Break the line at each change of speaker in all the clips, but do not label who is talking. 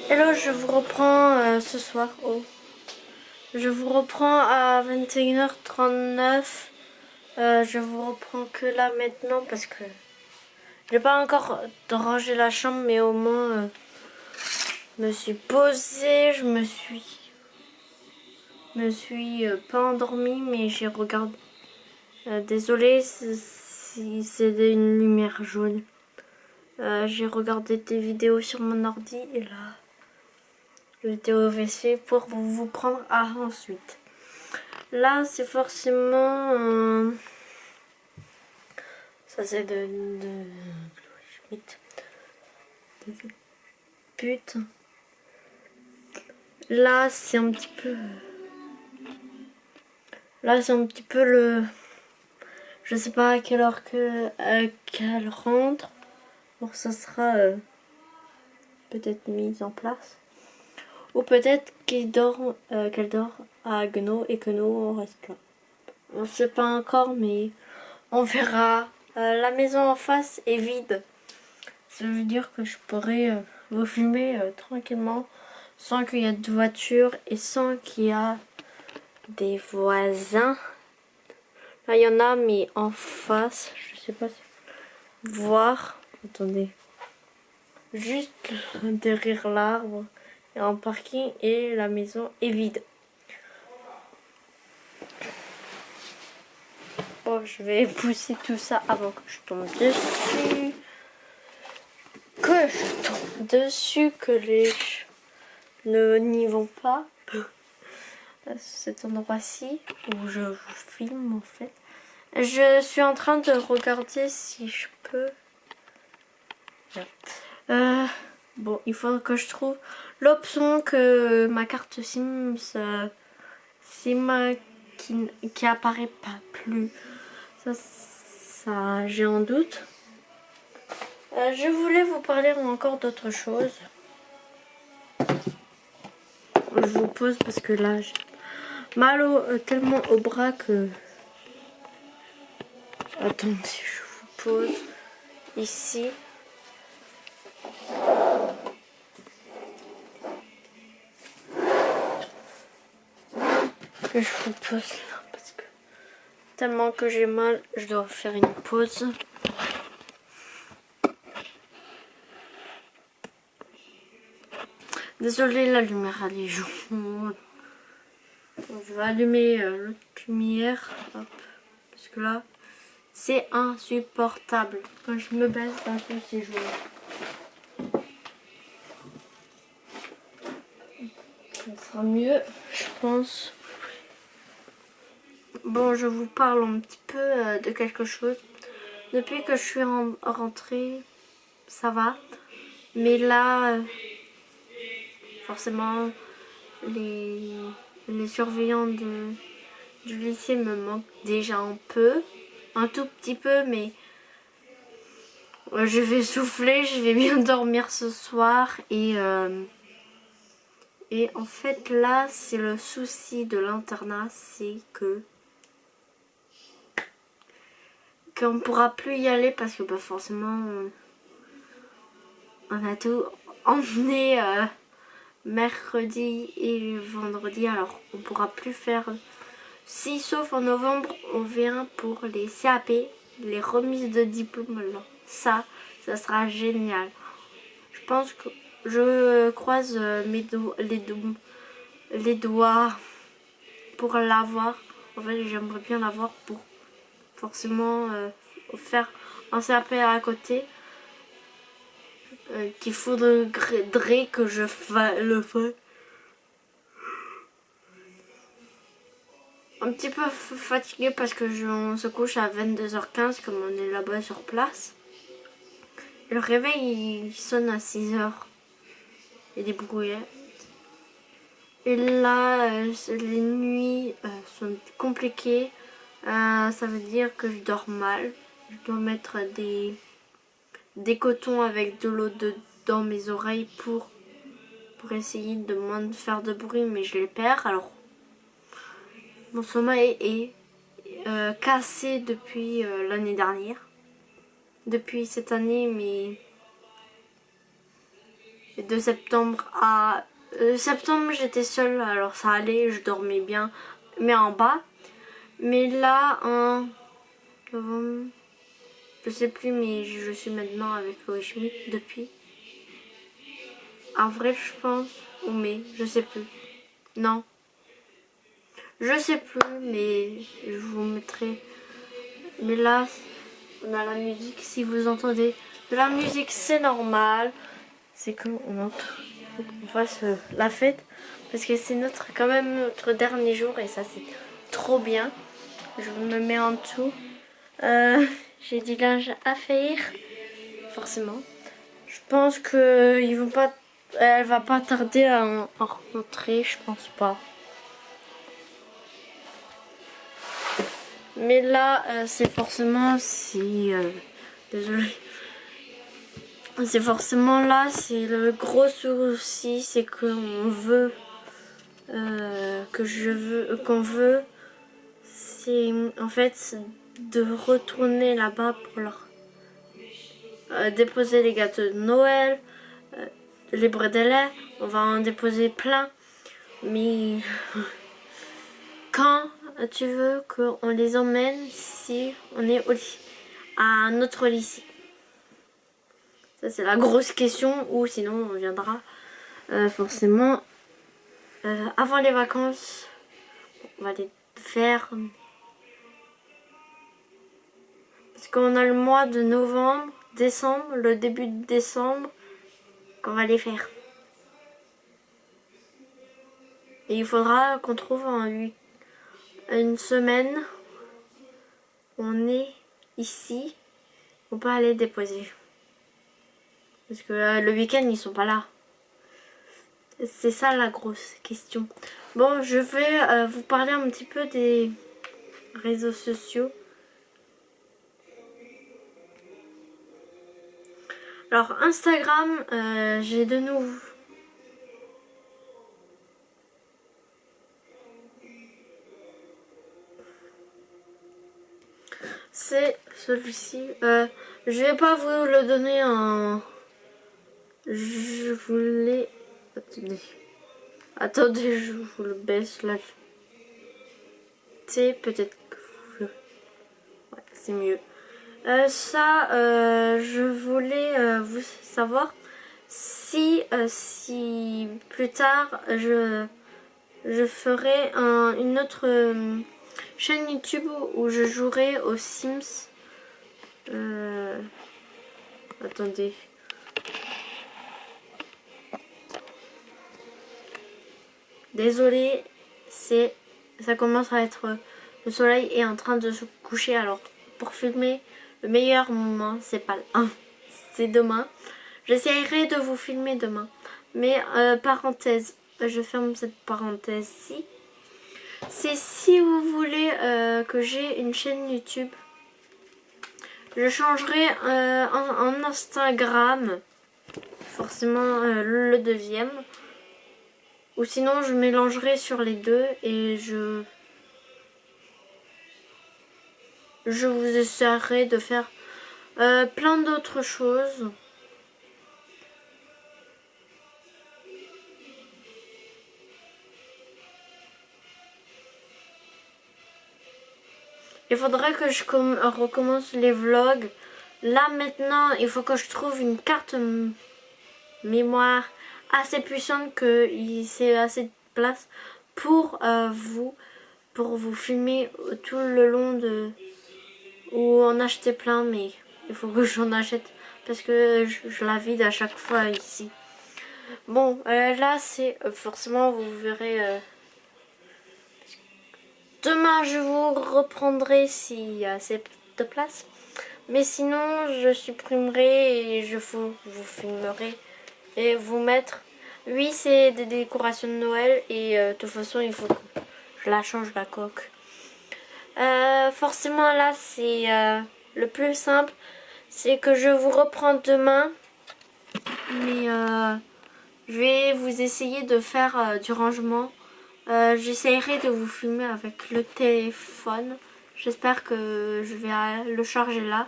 Hello, je vous reprends ce soir. Je vous reprends à 21h39. Je vous reprends que là maintenant parce que j'ai pas encore rangé la chambre, mais au moins je me suis posée, je me suis pas endormie, mais j'ai regardé. Désolée si c'est une lumière jaune. J'ai regardé des vidéos sur mon ordi et là. J'étais au WC pour vous prendre à ensuite. Là, c'est forcément... ça, c'est de pute. Là, c'est un petit peu... Là, c'est un petit peu le... Je sais pas à quelle heure qu'elle rentre. Donc, ça sera peut-être mis en place. Ou peut-être qu'elle dort à Gno et que nous, on reste là. On ne sait pas encore, mais on verra. La maison en face est vide. Ça veut dire que je pourrais vous filmer tranquillement sans qu'il y ait de voiture et sans qu'il y ait des voisins. Là, il y en a, mais en face, je sais pas si voir. Attendez. Juste derrière l'arbre et en parking et la maison est vide. Bon, je vais pousser tout ça avant que je tombe dessus. Que je tombe dessus, que les n'y vont pas. Cet endroit-ci où je vous filme en fait. Je suis en train de regarder si je peux. Bon, il faut que je trouve l'option que ma carte Sims qui apparaît pas plus. Ça j'ai un doute. Je voulais vous parler encore d'autre chose. Je vous pose parce que là j'ai mal tellement au bras que... Attendez, je vous pose ici. Que je vous pose là parce que tellement que j'ai mal, je dois faire une pause. Désolée, la lumière elle est jaune. Je vais allumer l'autre lumière. Hop. Parce que là, c'est insupportable. Quand je me baisse d'un coup, c'est jaune. Ça sera mieux, je pense. Bon, je vous parle un petit peu de quelque chose. Depuis que je suis rentrée, ça va. Mais là, forcément, les surveillants du lycée me manquent déjà un peu. Un tout petit peu, mais je vais souffler, je vais bien dormir ce soir. Et en fait, là, c'est le souci de l'internat, c'est qu'on ne pourra plus y aller parce que bah, forcément, on a tout emmené mercredi et vendredi, alors on pourra plus faire. Si sauf en novembre, on vient pour les CAP, les remises de diplôme. Là. Ça sera génial. Je pense que je croise les doigts pour l'avoir. En fait, j'aimerais bien l'avoir pour forcément faire un CAP à côté. Qu'il faudrait que je le fasse. Un petit peu fatiguée parce que on se couche à 22h15 comme on est là-bas sur place. Le réveil il sonne à 6h. Il y a des brouillettes. Et là, les nuits sont compliquées. Ça veut dire que je dors mal. Je dois mettre des cotons avec de l'eau dans mes oreilles pour essayer de moins faire de bruit, mais je les perds. Alors, mon sommeil est cassé depuis l'année dernière. Depuis cette année, mais Et de septembre à... septembre j'étais seule, alors ça allait, je dormais bien, mais en bas. Mais là, en novembre, je sais plus, mais je suis maintenant avec Chloé Schmidt depuis avril, je pense, ou mai, je sais plus. Non, je sais plus, mais je vous mettrai. Mais là, on a la musique. Si vous entendez de la musique, c'est normal. C'est qu'on fasse la fête, parce que c'est quand même notre dernier jour et ça c'est trop bien. Je me mets en dessous. J'ai du linge à faire, forcément. Je pense que elle va pas tarder à en rentrer, je pense pas. Mais là, c'est forcément désolée. C'est forcément là, c'est le gros souci, c'est qu'on veut, qu'on veut, c'est en fait de retourner là-bas pour leur déposer les gâteaux de Noël, les bredelles, on va en déposer plein, mais quand tu veux qu'on les emmène si on est à notre lycée? Ça c'est la grosse question, ou sinon on viendra forcément avant les vacances. On va les faire parce qu'on a le mois de novembre, décembre, le début de décembre qu'on va les faire. Et il faudra qu'on trouve une semaine où on est ici, on peut aller déposer. Parce que le week-end ils sont pas là. C'est ça la grosse question. Bon, je vais vous parler un petit peu des réseaux sociaux. Alors Instagram, j'ai de nouveau. C'est celui-ci. Je vais pas vous le donner en. Je voulais. Attendez, je vous le baisse là. C'est peut-être que ouais, c'est mieux. Je voulais vous savoir si plus tard je ferai une autre chaîne YouTube où je jouerai aux Sims. Attendez. Désolée, ça commence à être... Le soleil est en train de se coucher, alors pour filmer, le meilleur moment, c'est pas c'est demain. J'essaierai de vous filmer demain. Mais parenthèse, je ferme cette parenthèse-ci. C'est si vous voulez que j'ai une chaîne YouTube, je changerai en Instagram, forcément le deuxième. Ou sinon je mélangerai sur les deux et je vous essaierai de faire plein d'autres choses. Il faudrait que je recommence les vlogs. Là maintenant, il faut que je trouve une carte mémoire assez puissante que c'est assez de place pour vous filmer tout le long de... Ou en acheter plein, mais il faut que j'en achète parce que je la vide à chaque fois ici. Bon, là c'est forcément vous verrez... Demain je vous reprendrai s'il y a assez de place. Mais sinon je supprimerai et je vous filmerai et vous mettre. Oui, c'est des décorations de Noël et de toute façon il faut que je la change la coque. Forcément là c'est le plus simple, c'est que je vous reprends demain. Mais je vais vous essayer de faire du rangement. J'essaierai de vous filmer avec le téléphone. J'espère que je vais le charger là.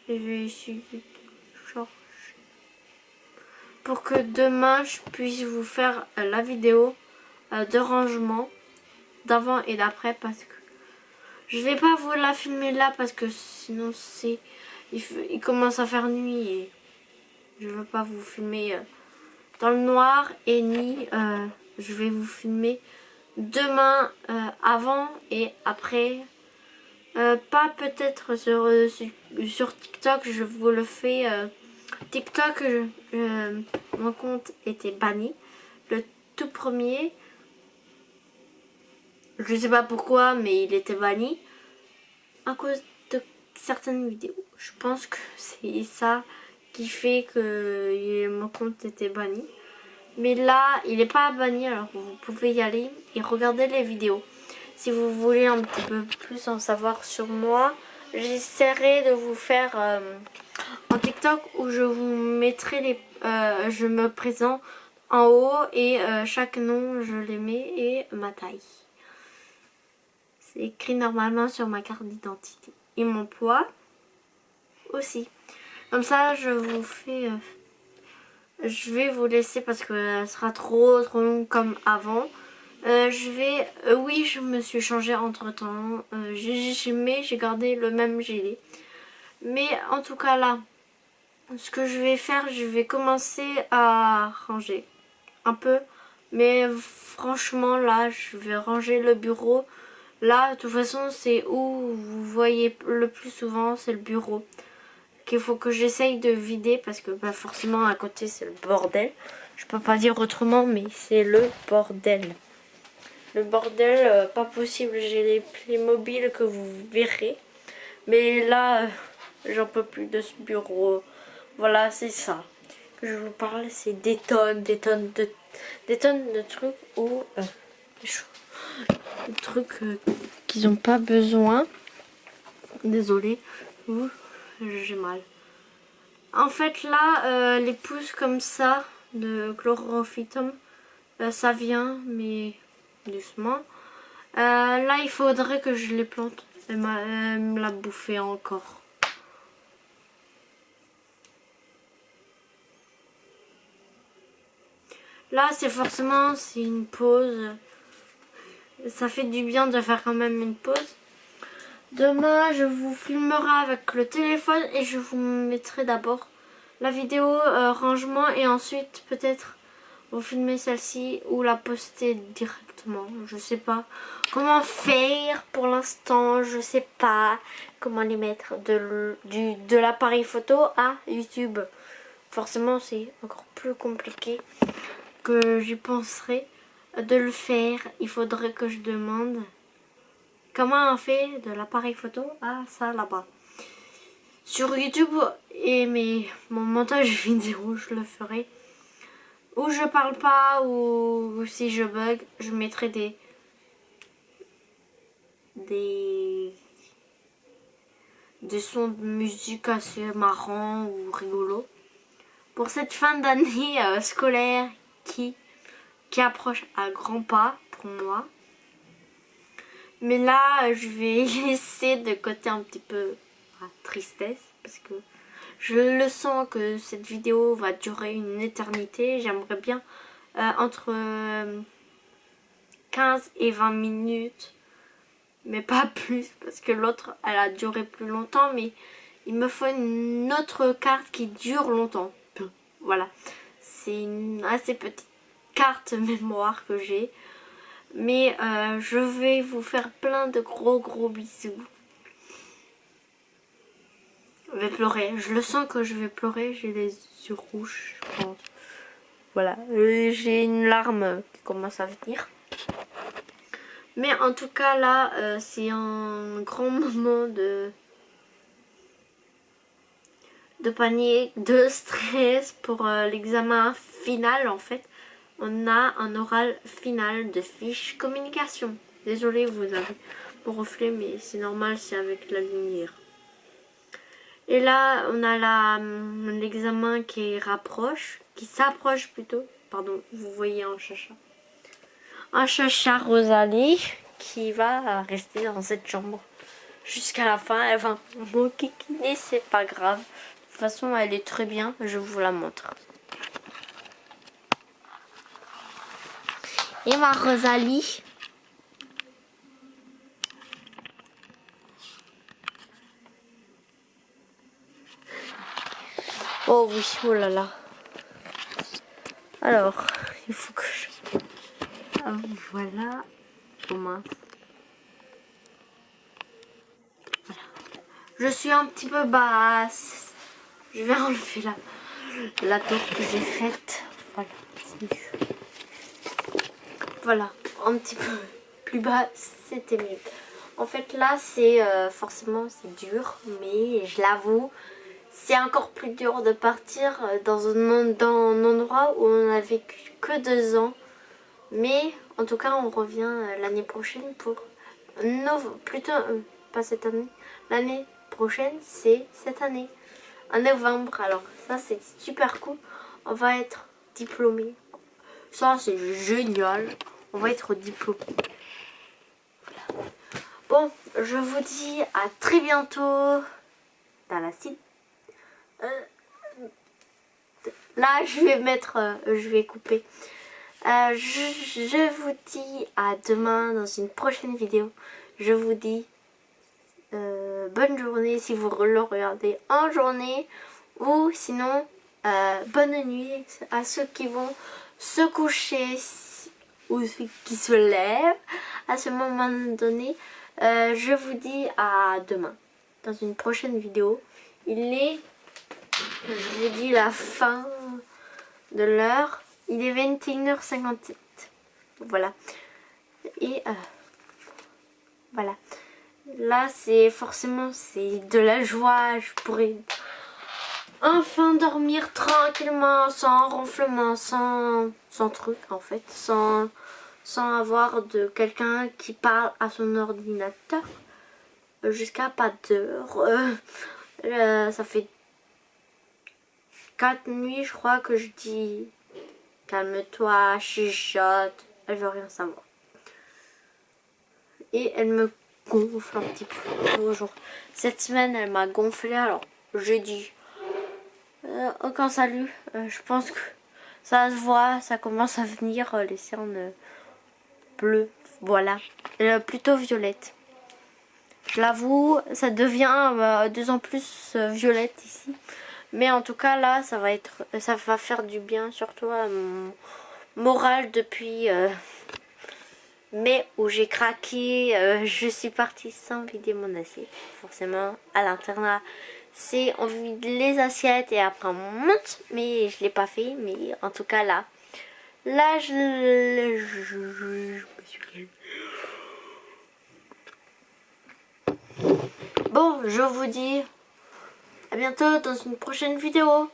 Et je vais essayer de charger. pour que demain je puisse vous faire la vidéo de rangement d'avant et d'après, parce que je vais pas vous la filmer là parce que sinon il commence à faire nuit et je veux pas vous filmer dans le noir, et ni je vais vous filmer demain avant et après. Pas peut-être sur TikTok, je vous le fais. TikTok, mon compte était banni. Le tout premier, je sais pas pourquoi, mais il était banni à cause de certaines vidéos. Je pense que c'est ça qui fait que mon compte était banni. Mais là, il n'est pas banni, alors vous pouvez y aller et regarder les vidéos. Si vous voulez un petit peu plus en savoir sur moi, j'essaierai de vous faire un TikTok où je vous mettrai je me présente en haut et chaque nom je les mets et ma taille. C'est écrit normalement sur ma carte d'identité. Et mon poids aussi. Comme ça, je vous fais... je vais vous laisser parce que ça sera trop long comme avant. Oui, je me suis changée entre temps. J'ai gardé le même gilet. Mais en tout cas là, ce que je vais faire, je vais commencer à ranger un peu. Mais franchement là, je vais ranger le bureau. Là, de toute façon, c'est où vous voyez le plus souvent, c'est le bureau. Qu'il faut que j'essaye de vider parce que bah, forcément à côté c'est le bordel. Je peux pas dire autrement, mais c'est le bordel. Le bordel, pas possible, j'ai les Playmobil que vous verrez. Mais là, j'en peux plus de ce bureau. Voilà, c'est ça que je vous parle, c'est des tonnes de trucs ou des trucs qu'ils n'ont pas besoin. Désolée, j'ai mal. En fait là, les pousses comme ça de chlorophytum, ça vient, mais doucement. Là, il faudrait que je les plante. Elle me l'a bouffé encore. Là, c'est une pause. Ça fait du bien de faire quand même une pause. Demain, je vous filmerai avec le téléphone et je vous mettrai d'abord la vidéo rangement et ensuite peut-être vous filmer celle-ci ou la poster directement. Je sais pas comment faire pour l'instant. Je sais pas comment les mettre de l'appareil photo à YouTube. Forcément, c'est encore plus compliqué que j'y penserai de le faire. Il faudrait que je demande comment on fait de l'appareil photo à ça là-bas. Sur YouTube et mon montage vidéo, je le ferai. Ou je parle pas, ou si je bug, je mettrai des sons de musique assez marrants ou rigolos. Pour cette fin d'année scolaire qui approche à grands pas pour moi. Mais là, je vais laisser de côté un petit peu la tristesse parce que je le sens que cette vidéo va durer une éternité. J'aimerais bien entre 15 et 20 minutes, mais pas plus parce que l'autre, elle a duré plus longtemps. Mais il me faut une autre carte qui dure longtemps. Voilà, c'est une assez petite carte mémoire que j'ai. Mais je vais vous faire plein de gros bisous. Je vais pleurer. Je le sens que je vais pleurer. J'ai les yeux rouges, je pense. Voilà. J'ai une larme qui commence à venir. Mais en tout cas, là, c'est un grand moment de panique, de stress pour l'examen final, en fait. On a un oral final de fiche communication. Désolée, vous avez mon reflet, mais c'est normal, c'est avec la lumière. Et là, on a l'examen qui s'approche plutôt. Pardon, vous voyez un chacha. Un chacha Rosalie qui va rester dans cette chambre jusqu'à la fin. Elle va m'enquiquiner, c'est pas grave. De toute façon, elle est très bien, je vous la montre. Et ma Rosalie. Oh oui, oh là là. Alors, il faut que je... Ah, voilà. Oh mince. Voilà. Je suis un petit peu basse. Je vais enlever la tour que j'ai faite. Voilà, c'est mieux. Voilà, un petit peu plus bas, c'était mieux. En fait, là, c'est forcément, c'est dur, mais je l'avoue, c'est encore plus dur de partir dans un endroit où on n'a vécu que 2 ans. Mais en tout cas, on revient l'année prochaine pour... plutôt, pas cette année. L'année prochaine, c'est cette année. En novembre. Alors ça, c'est super cool. On va être diplômés. Ça, c'est génial. On va être diplômés. Voilà. Bon, je vous dis à très bientôt dans la suite. Là, je vais mettre... je vais couper. Je vous dis à demain dans une prochaine vidéo. Je vous dis bonne journée si vous le regardez en journée. Ou sinon, bonne nuit à ceux qui vont se coucher ou ceux qui se lèvent à ce moment donné. Je vous dis à demain dans une prochaine vidéo. Il est, je vous dis la fin de l'heure. Il est 21h57. Voilà. Et voilà. Là, c'est forcément c'est de la joie. Je pourrais enfin dormir tranquillement, sans ronflement, sans truc en fait, sans avoir de quelqu'un qui parle à son ordinateur jusqu'à pas d'heure. Ça fait 4 nuits, je crois, que je dis calme-toi, chuchote, elle veut rien savoir. Et elle me gonfle un petit peu toujours. Cette semaine, elle m'a gonflé, alors jeudi. Aucun salut. Je pense que ça se voit, ça commence à venir les cernes bleues. Voilà. Plutôt violette. Je l'avoue, ça devient de plus en plus violette ici. Mais en tout cas là, ça va faire du bien, surtout à mon moral depuis mai où j'ai craqué. Je suis partie sans vider mon assiette. Forcément, à l'internat, c'est on vide les assiettes et après on monte. Mais je l'ai pas fait. Mais en tout cas là, je me suis calmée. Bon, je vous dis à bientôt dans une prochaine vidéo.